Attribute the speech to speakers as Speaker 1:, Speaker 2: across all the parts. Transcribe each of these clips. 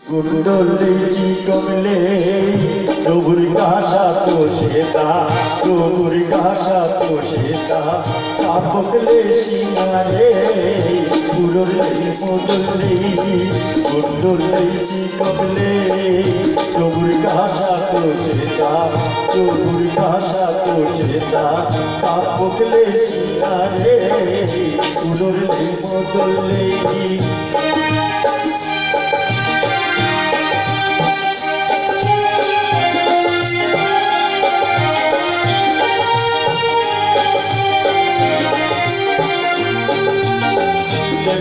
Speaker 1: কুণ্ডলী কমলে প্রভুর কাশা তো সেতা প্রভুর কাশা তো সেতা কাপকলে সিনারে কুণ্ডলী মুদলি কুণ্ডলী কমলে প্রভুর কাশা তো সেতা প্রভুর কাশা তো সেতা কাপকলে সিনারে কুণ্ডলী মুদলি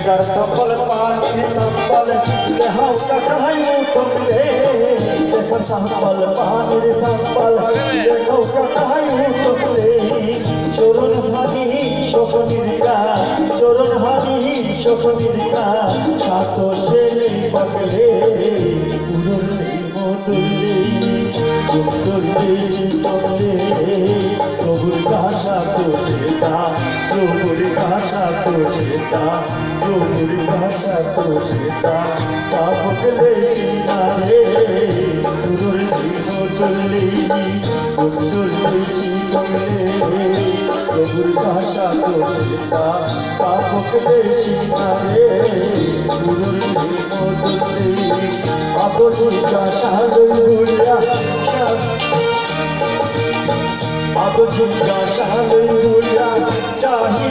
Speaker 1: कर संबल पानी संबल देहां कटायु तुमले देख संबल पानी संबल देहां कटायु तुमले चरण हानि शोकनिका चरण हानि शोकनिका सातो सेले पगले उड़ले मोदले कुंडली तुमले प्रभुर काशा तो सेता प्रभुर काशा तो सेता प्रभुर काशा तो सेता कापकले सिनारे कुंडली मोदली कुंडली कमले प्रभुर काशा तो सेता कापकले सिनारे कुंडली मोदली आगो दुर्गा शालुया अब दुर्गा शालुया चाही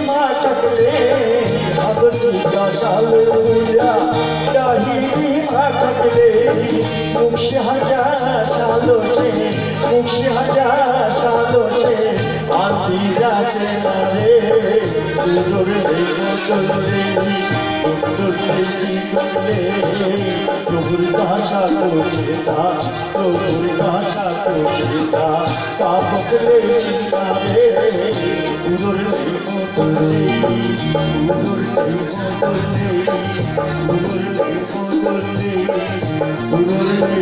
Speaker 1: माटकले अब दुर्गा शालुया चाही माटकले मुख्य हजार सालों से आंधी राजे नारे दुर्गे मोदले कुंडली कमले प्रभुर काशा तो सेता प्रभुर काशा तो सेता कापकले सिनारे कुंडली मोदली कुंडली मोदली कुंडली मोदली कुंडली